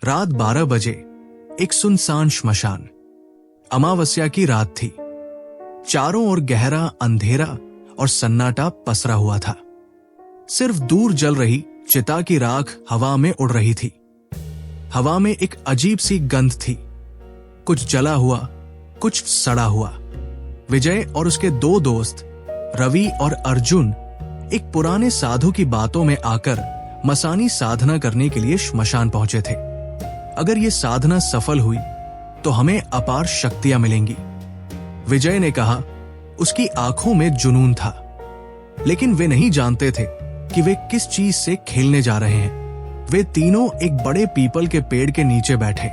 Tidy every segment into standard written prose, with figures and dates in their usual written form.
रात 12 बजे एक सुनसान श्मशान। अमावस्या की रात थी। चारों ओर गहरा अंधेरा और सन्नाटा पसरा हुआ था। सिर्फ दूर जल रही चिता की राख हवा में उड़ रही थी। हवा में एक अजीब सी गंध थी, कुछ जला हुआ, कुछ सड़ा हुआ। विजय और उसके दो दोस्त रवि और अर्जुन एक पुराने साधु की बातों में आकर मसानी साधना करने के लिए श्मशान पहुंचे थे। अगर ये साधना सफल हुई तो हमें अपार शक्तियां मिलेंगी, विजय ने कहा। उसकी आंखों में जुनून था, लेकिन वे नहीं जानते थे कि वे किस चीज से खेलने जा रहे हैं। वे तीनों एक बड़े पीपल के पेड़ के नीचे बैठे,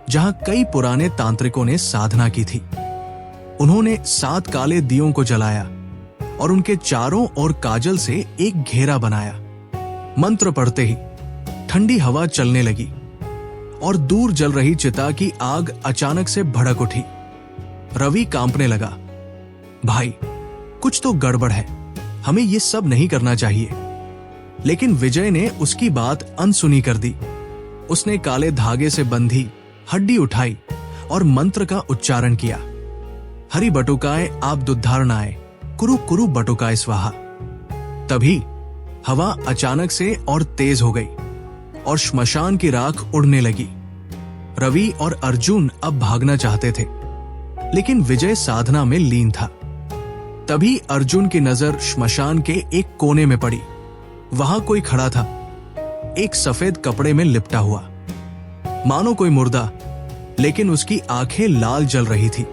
जहां कई पुराने तांत्रिकों ने साधना की थी। उन्होंने 7 काले दियों को जलाया और उनके चारों ओर काजल से एक घेरा बनाया। मंत्र पढ़ते ही ठंडी हवा चलने लगी और दूर जल रही चिता की आग अचानक से भड़क उठी। रवि कांपने लगा। भाई, कुछ तो गड़बड़ है, हमें ये सब नहीं करना चाहिए। लेकिन विजय ने उसकी बात अनसुनी कर दी। उसने काले धागे से बंधी हड्डी उठाई और मंत्र का उच्चारण किया। हरि बटुकाए आप दुद्धारणाय, कुरु कुरु बटुकाय स्वाहा। तभी हवा अचानक से और तेज हो गई और श्मशान की राख उड़ने लगी। रवि और अर्जुन अब भागना चाहते थे, लेकिन विजय साधना में लीन था। तभी अर्जुन की नजर श्मशान के एक कोने में पड़ी। वहां कोई खड़ा था, एक सफेद कपड़े में लिपटा हुआ, मानो कोई मुर्दा, लेकिन उसकी आंखें लाल जल रही थी।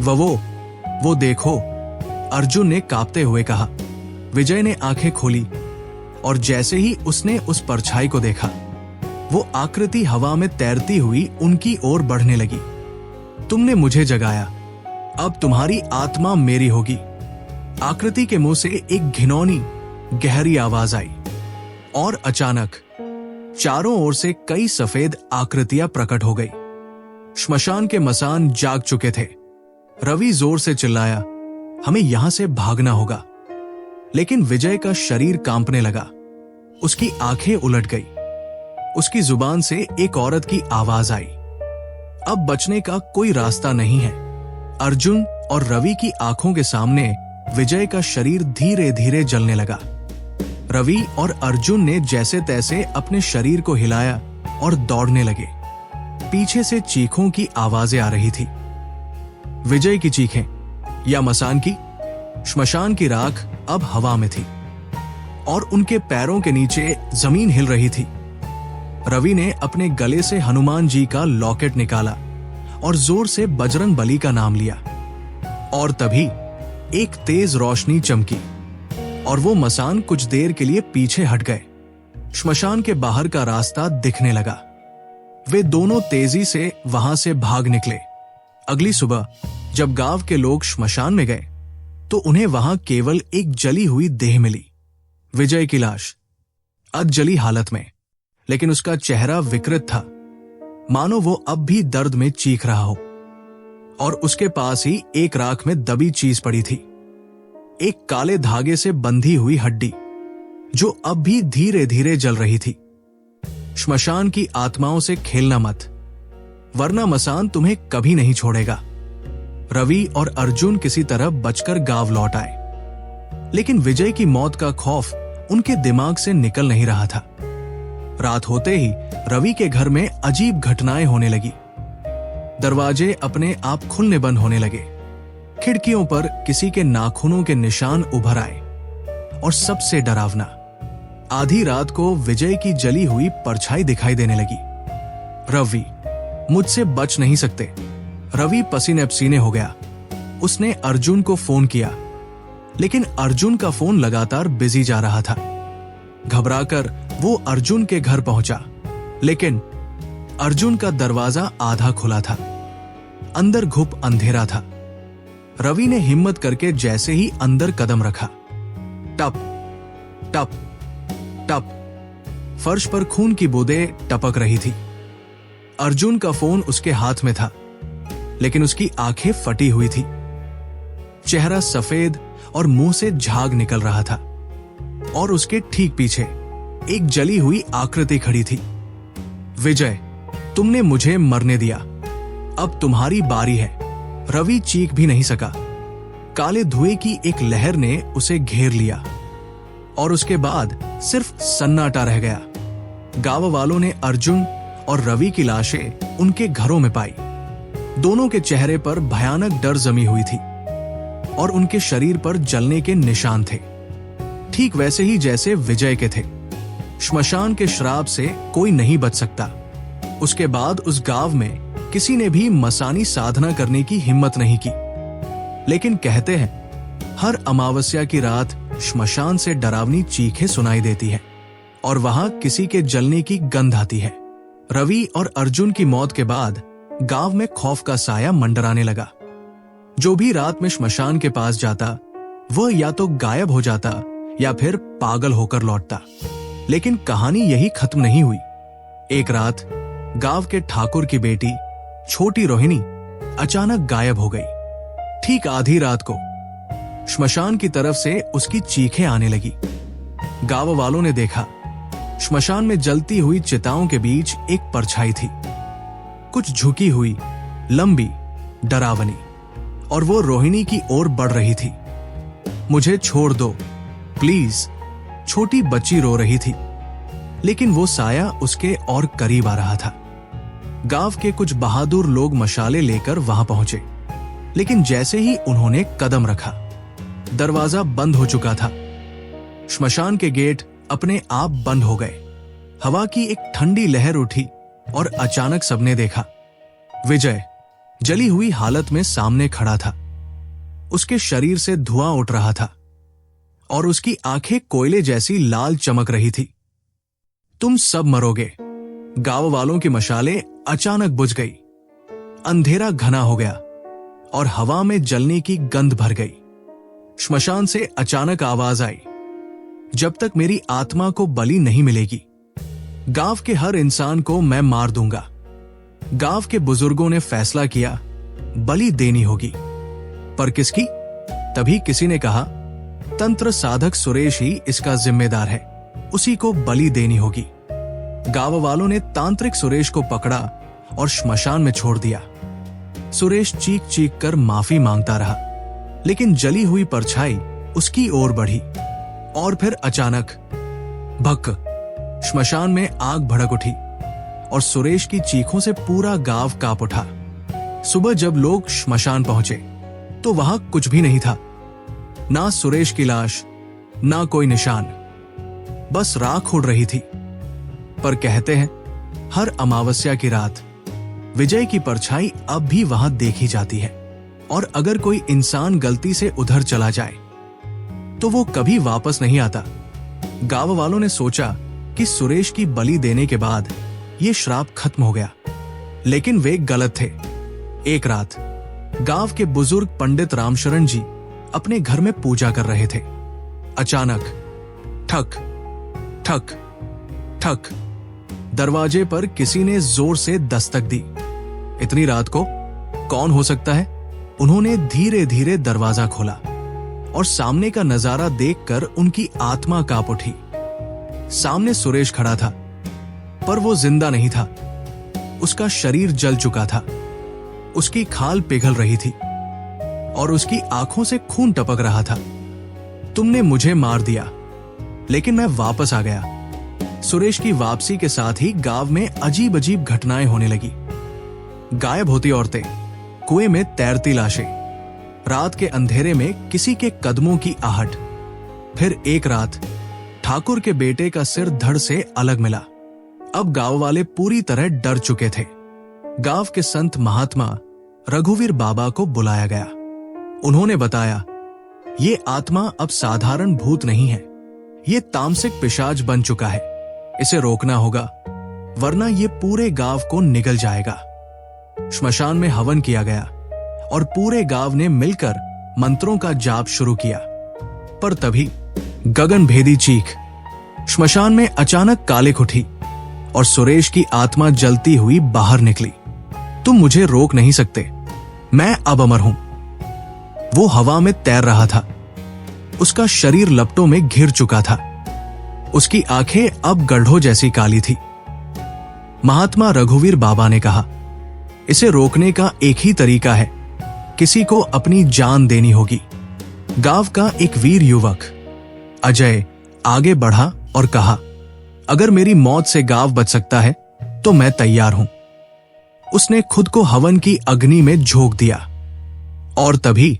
वो देखो, अर्जुन ने कांपते हुए कहा। विजय ने आंखें खोली और जैसे ही उसने उस परछाई को देखा, वो आकृति हवा में तैरती हुई उनकी ओर बढ़ने लगी। तुमने मुझे जगाया, अब तुम्हारी आत्मा मेरी होगी। आकृति के मुंह से एक घिनौनी गहरी आवाज आई और अचानक चारों ओर से कई सफेद आकृतियां प्रकट हो गई। श्मशान के मसान जाग चुके थे। रवि जोर से चिल्लाया, हमें यहां से भागना होगा। लेकिन विजय का शरीर कांपने लगा। उसकी आंखें उलट गई। उसकी जुबान से एक औरत की आवाज आई, अब बचने का कोई रास्ता नहीं है। अर्जुन और रवि की आंखों के सामने विजय का शरीर धीरे धीरे जलने लगा। रवि और अर्जुन ने जैसे तैसे अपने शरीर को हिलाया और दौड़ने लगे। पीछे से चीखों की आवाजें आ रही थी। विजय की चीखें या मसान की? श्मशान की राख अब हवा में थी और उनके पैरों के नीचे जमीन हिल रही थी। रवि ने अपने गले से हनुमान जी का लॉकेट निकाला और जोर से बजरंग बली का नाम लिया। और तभी एक तेज रोशनी चमकी और वो मसान कुछ देर के लिए पीछे हट गए। श्मशान के बाहर का रास्ता दिखने लगा। वे दोनों तेजी से वहां से भाग निकले। अगली सुबह जब गांव के लोग श्मशान में गए तो उन्हें वहां केवल एक जली हुई देह मिली, विजय की लाश, अधजली हालत में। लेकिन उसका चेहरा विकृत था, मानो वो अब भी दर्द में चीख रहा हो। और उसके पास ही एक राख में दबी चीज पड़ी थी, एक काले धागे से बंधी हुई हड्डी, जो अब भी धीरे धीरे जल रही थी। श्मशान की आत्माओं से खेलना मत, वरना मसान तुम्हें कभी नहीं छोड़ेगा। रवि और अर्जुन किसी तरह बचकर गांव लौट आए, लेकिन विजय की मौत का खौफ उनके दिमाग से निकल नहीं रहा था। रात होते ही रवि के घर में अजीब घटनाएं होने लगी। दरवाजे अपने आप खुलने बंद होने लगे, खिड़कियों पर किसी के नाखूनों के निशान उभर आए और सबसे डरावना, आधी रात को विजय की जली हुई परछाई दिखाई देने लगी। रवि, मुझसे बच नहीं सकते। रवि पसीने पसीने हो गया। उसने अर्जुन को फोन किया, लेकिन अर्जुन का फोन लगातार बिजी जा रहा था। घबराकर वो अर्जुन के घर पहुंचा, लेकिन अर्जुन का दरवाजा आधा खुला था। अंदर घुप अंधेरा था। रवि ने हिम्मत करके जैसे ही अंदर कदम रखा, टप टप टप, फर्श पर खून की बूंदें टपक रही थी। अर्जुन का फोन उसके हाथ में था, लेकिन उसकी आंखें फटी हुई थी। चेहरा सफेद और मुंह से झाग निकल रहा था और उसके ठीक पीछे एक जली हुई आकृति खड़ी थी। विजय, तुमने मुझे मरने दिया, अब तुम्हारी बारी है। रवि चीख भी नहीं सका। काले धुएं की एक लहर ने उसे घेर लिया और उसके बाद सिर्फ सन्नाटा रह गया। गांव वालों ने अर्जुन और रवि की लाशें उनके घरों में पाई। दोनों के चेहरे पर भयानक डर जमी हुई थी और उनके शरीर पर जलने के निशान थे, ठीक वैसे ही जैसे विजय के थे। श्मशान के श्राप से कोई नहीं बच सकता। उसके बाद उस गांव में किसी ने भी मसानी साधना करने की हिम्मत नहीं की। लेकिन कहते हैं हर अमावस्या की रात श्मशान से डरावनी चीखें सुनाई देती है और वहां किसी के जलने की गंध आती है। रवि और अर्जुन की मौत के बाद गांव में खौफ का साया मंडराने लगा। जो भी रात में श्मशान के पास जाता वह या तो गायब हो जाता या फिर पागल होकर लौटता। लेकिन कहानी यही खत्म नहीं हुई। एक रात गांव के ठाकुर की बेटी छोटी रोहिणी अचानक गायब हो गई। ठीक आधी रात को श्मशान की तरफ से उसकी चीखें आने लगी। गांव वालों ने देखा, श्मशान में जलती हुई चिताओं के बीच एक परछाई थी, कुछ झुकी हुई, लंबी, डरावनी, और वो रोहिणी की ओर बढ़ रही थी। मुझे छोड़ दो प्लीज, छोटी बच्ची रो रही थी। लेकिन वो साया उसके और करीब आ रहा था। गांव के कुछ बहादुर लोग मशाले लेकर वहां पहुंचे, लेकिन जैसे ही उन्होंने कदम रखा, दरवाजा बंद हो चुका था। श्मशान के गेट अपने आप बंद हो गए। हवा की एक ठंडी लहर उठी और अचानक सबने देखा, विजय जली हुई हालत में सामने खड़ा था। उसके शरीर से धुआं उठ रहा था और उसकी आंखें कोयले जैसी लाल चमक रही थी। तुम सब मरोगे। गांव वालों की मशालें अचानक बुझ गई। अंधेरा घना हो गया और हवा में जलने की गंध भर गई। श्मशान से अचानक आवाज आई, जब तक मेरी आत्मा को बलि नहीं मिलेगी, गांव के हर इंसान को मैं मार दूंगा। गांव के बुजुर्गों ने फैसला किया, बलि देनी होगी। पर किसकी? तभी किसी ने कहा, तंत्र साधक सुरेश ही इसका जिम्मेदार है, उसी को बलि देनी होगी। गांव वालों ने तांत्रिक सुरेश को पकड़ा और श्मशान में छोड़ दिया। सुरेश चीख चीख कर माफी मांगता रहा, लेकिन जली हुई परछाई उसकी ओर बढ़ी और फिर अचानक भक्क, श्मशान में आग भड़क उठी और सुरेश की चीखों से पूरा गांव कांप उठा। सुबह जब लोग श्मशान पहुंचे तो वहां कुछ भी नहीं था, ना सुरेश की लाश, ना कोई निशान, बस राख उड़ रही थी। पर कहते हैं हर अमावस्या की रात विजय की परछाई अब भी वहां देखी जाती है, और अगर कोई इंसान गलती से उधर चला जाए तो वो कभी वापस नहीं आता। गांव वालों ने सोचा कि सुरेश की बलि देने के बाद ये श्राप खत्म हो गया, लेकिन वे गलत थे। एक रात गांव के बुजुर्ग पंडित रामशरण जी अपने घर में पूजा कर रहे थे। अचानक ठक ठक ठक, दरवाजे पर किसी ने जोर से दस्तक दी। इतनी रात को कौन हो सकता है? उन्होंने धीरे धीरे दरवाजा खोला और सामने का नजारा देखकर उनकी आत्मा कांप उठी। सामने सुरेश खड़ा था, पर वो जिंदा नहीं था। उसका शरीर जल चुका था, उसकी खाल पिघल रही थी और उसकी आंखों से खून टपक रहा था। तुमने मुझे मार दिया, लेकिन मैं वापस आ गया। सुरेश की वापसी के साथ ही गांव में अजीब अजीब घटनाएं होने लगी। गायब होती औरतें, कुएं में तैरती लाशें, रात के अंधेरे में किसी के कदमों की आहट। फिर एक रात ठाकुर के बेटे का सिर धड़ से अलग मिला। अब गांव वाले पूरी तरह डर चुके थे। गांव के संत महात्मा रघुवीर बाबा को बुलाया गया। उन्होंने बताया, ये आत्मा अब साधारण भूत नहीं है, ये तामसिक पिशाच बन चुका है। इसे रोकना होगा, वरना ये पूरे गांव को निगल जाएगा। श्मशान में हवन किया गया और पूरे गांव ने मिलकर मंत्रों का जाप शुरू किया। पर तभी गगनभेदी चीख, श्मशान में अचानक कालिख उठी और सुरेश की आत्मा जलती हुई बाहर निकली। तुम मुझे रोक नहीं सकते, मैं अब अमर हूं। वो हवा में तैर रहा था, उसका शरीर लपटों में घिर चुका था, उसकी आंखें अब गड्ढों जैसी काली थी। महात्मा रघुवीर बाबा ने कहा, इसे रोकने का एक ही तरीका है, किसी को अपनी जान देनी होगी। गांव का एक वीर युवक अजय आगे बढ़ा और कहा, अगर मेरी मौत से गांव बच सकता है तो मैं तैयार हूं। उसने खुद को हवन की अग्नि में झोंक दिया और तभी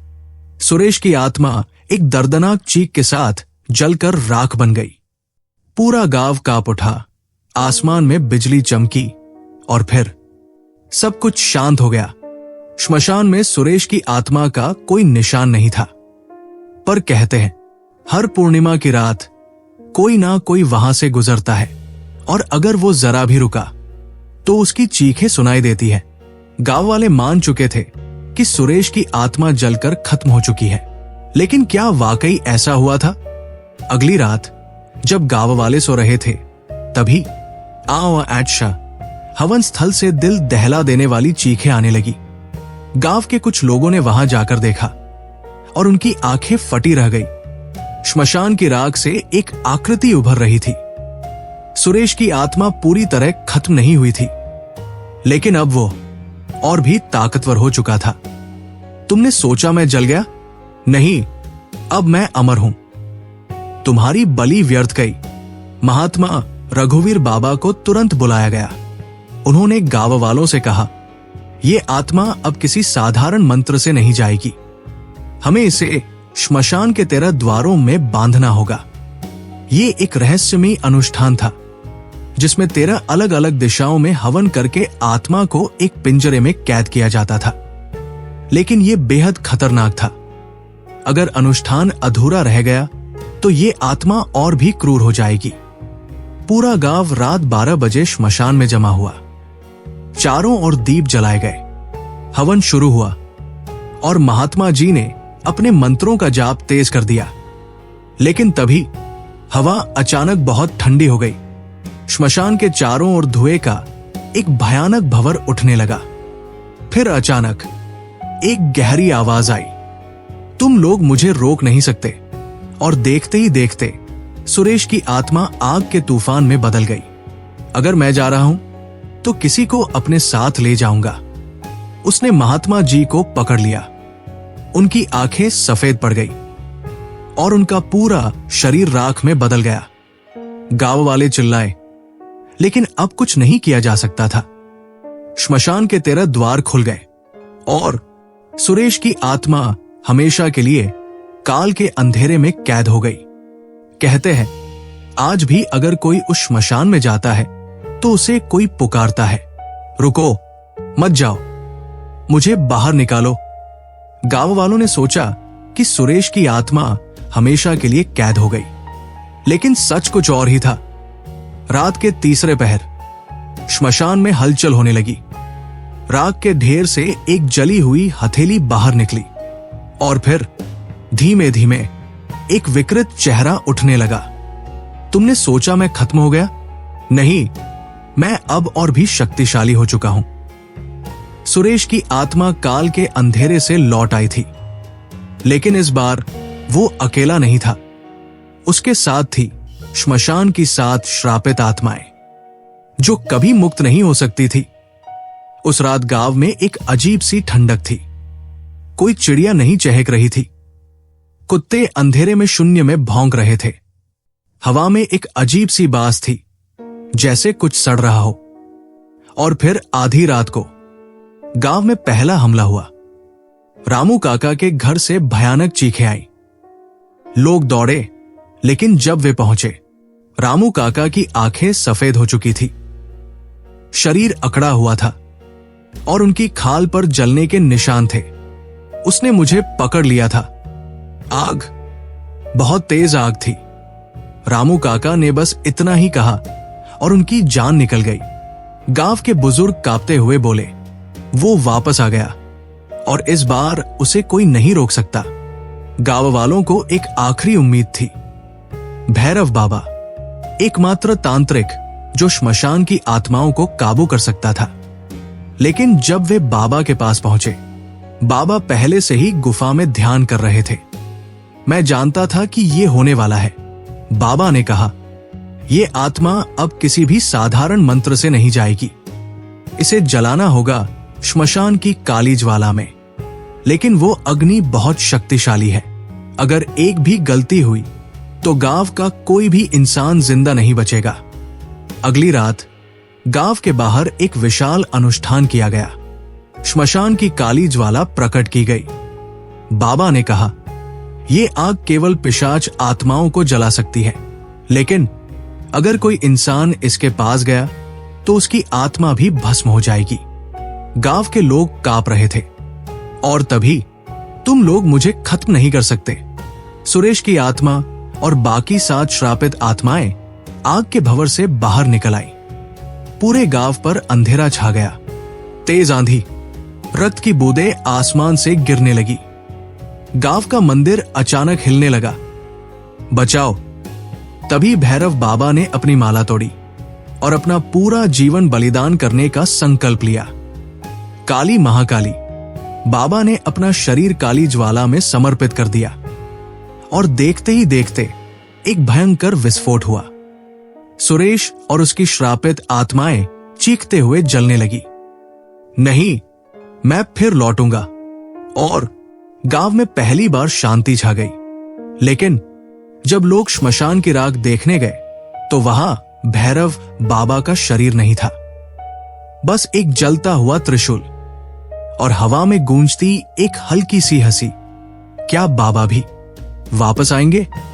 सुरेश की आत्मा एक दर्दनाक चीख के साथ जलकर राख बन गई। पूरा गांव कांप उठा, आसमान में बिजली चमकी और फिर सब कुछ शांत हो गया। श्मशान में सुरेश की आत्मा का कोई निशान नहीं था, पर कहते हैं हर पूर्णिमा की रात कोई ना कोई वहां से गुजरता है और अगर वो जरा भी रुका तो उसकी चीखें सुनाई देती है। गांव वाले मान चुके थे कि सुरेश की आत्मा जलकर खत्म हो चुकी है, लेकिन क्या वाकई ऐसा हुआ था? अगली रात जब गांव वाले सो रहे थे तभी आशा हवन स्थल से दिल दहला देने वाली चीखें आने लगी। गांव के कुछ लोगों ने वहां जाकर देखा और उनकी आंखें फटी रह गई। श्मशान की राख से एक आकृति उभर रही थी। सुरेश की आत्मा पूरी तरह खत्म नहीं हुई थी, लेकिन अब वो और भी ताकतवर हो चुका था। तुमने सोचा मैं जल गया? नहीं, अब मैं अमर हूं। तुम्हारी बलि व्यर्थ गई। महात्मा रघुवीर बाबा को तुरंत बुलाया गया। उन्होंने गांव वालों से कहा, ये आत्मा अब किसी साधारण मंत्र से नहीं जाएगी, हमें इसे श्मशान के 13 द्वारों में बांधना होगा। ये एक रहस्यमयी अनुष्ठान था जिसमें 13 अलग अलग दिशाओं में हवन करके आत्मा को एक पिंजरे में कैद किया जाता था, लेकिन यह बेहद खतरनाक था। अगर अनुष्ठान अधूरा रह गया तो ये आत्मा और भी क्रूर हो जाएगी। पूरा गांव रात 12 बजे श्मशान में जमा हुआ। चारों ओर दीप जलाए गए। हवन शुरू हुआ और महात्मा जी ने अपने मंत्रों का जाप तेज कर दिया, लेकिन तभी हवा अचानक बहुत ठंडी हो गई। श्मशान के चारों ओर धुएं का एक भयानक भंवर उठने लगा। फिर अचानक एक गहरी आवाज आई, तुम लोग मुझे रोक नहीं सकते। और देखते ही देखते सुरेश की आत्मा आग के तूफान में बदल गई। अगर मैं जा रहा हूं तो किसी को अपने साथ ले जाऊंगा। उसने महात्मा जी को पकड़ लिया। उनकी आंखें सफेद पड़ गई और उनका पूरा शरीर राख में बदल गया। गांव वाले चिल्लाए, लेकिन अब कुछ नहीं किया जा सकता था। श्मशान के 13 द्वार खुल गए और सुरेश की आत्मा हमेशा के लिए काल के अंधेरे में कैद हो गई। कहते हैं आज भी अगर कोई उस श्मशान में जाता है तो उसे कोई पुकारता है, रुको, मत जाओ, मुझे बाहर निकालो। गांव वालों ने सोचा कि सुरेश की आत्मा हमेशा के लिए कैद हो गई, लेकिन सच कुछ और ही था। रात के तीसरे पहर श्मशान में हलचल होने लगी। राख के ढेर से एक जली हुई हथेली बाहर निकली और फिर धीमे धीमे एक विकृत चेहरा उठने लगा। तुमने सोचा मैं खत्म हो गया? नहीं, मैं अब और भी शक्तिशाली हो चुका हूं। सुरेश की आत्मा काल के अंधेरे से लौट आई थी, लेकिन इस बार वो अकेला नहीं था। उसके साथ थी श्मशान की 7 श्रापित आत्माएं जो कभी मुक्त नहीं हो सकती थी। उस रात गांव में एक अजीब सी ठंडक थी। कोई चिड़िया नहीं चहक रही थी। कुत्ते अंधेरे में शून्य में भौंक रहे थे। हवा में एक अजीब सी बास थी, जैसे कुछ सड़ रहा हो। और फिर आधी रात को गांव में पहला हमला हुआ। रामू काका के घर से भयानक चीखें आई। लोग दौड़े, लेकिन जब वे पहुंचे, रामू काका की आंखें सफेद हो चुकी थी। शरीर अकड़ा हुआ था और उनकी खाल पर जलने के निशान थे। उसने मुझे पकड़ लिया था। आग, बहुत तेज आग थी। रामू काका ने बस इतना ही कहा और उनकी जान निकल गई। गांव के बुजुर्ग कांपते हुए बोले, वो वापस आ गया और इस बार उसे कोई नहीं रोक सकता। गांव वालों को एक आखिरी उम्मीद थी। भैरव बाबा, एकमात्र तांत्रिक जो श्मशान की आत्माओं को काबू कर सकता था। लेकिन जब वे बाबा के पास पहुंचे, बाबा पहले से ही गुफा में ध्यान कर रहे थे। मैं जानता था कि ये होने वाला है। बाबा ने कहा, ये आत्मा अब किसी भी साधारण मंत्र से नहीं जाएगी। इसे जलाना होगा श्मशान की काली ज्वाला में। लेकिन वो अग्नि बहुत शक्तिशाली है। अगर एक भी गलती हुई तो गांव का कोई भी इंसान जिंदा नहीं बचेगा। अगली रात गांव के बाहर एक विशाल अनुष्ठान किया गया। श्मशान की काली ज्वाला प्रकट की गई। बाबा ने कहा, ये आग केवल पिशाच आत्माओं को जला सकती है, लेकिन अगर कोई इंसान इसके पास गया तो उसकी आत्मा भी भस्म हो जाएगी। गांव के लोग कांप रहे थे। और तभी, तुम लोग मुझे खत्म नहीं कर सकते। सुरेश की आत्मा और बाकी 7 श्रापित आत्माएं आग के भंवर से बाहर निकल आई। पूरे गांव पर अंधेरा छा गया। तेज आंधी, रक्त की बूंदें आसमान से गिरने लगी। गांव का मंदिर अचानक हिलने लगा। बचाओ! तभी भैरव बाबा ने अपनी माला तोड़ी और अपना पूरा जीवन बलिदान करने का संकल्प लिया। काली महाकाली, बाबा ने अपना शरीर काली ज्वाला में समर्पित कर दिया और देखते ही देखते एक भयंकर विस्फोट हुआ। सुरेश और उसकी श्रापित आत्माएं चीखते हुए जलने लगी। नहीं, मैं फिर लौटूंगा। और गांव में पहली बार शांति छा गई। लेकिन जब लोग श्मशान की राख देखने गए तो वहां भैरव बाबा का शरीर नहीं था, बस एक जलता हुआ त्रिशूल और हवा में गूंजती एक हल्की सी हंसी। क्या बाबा भी वापस आएंगे?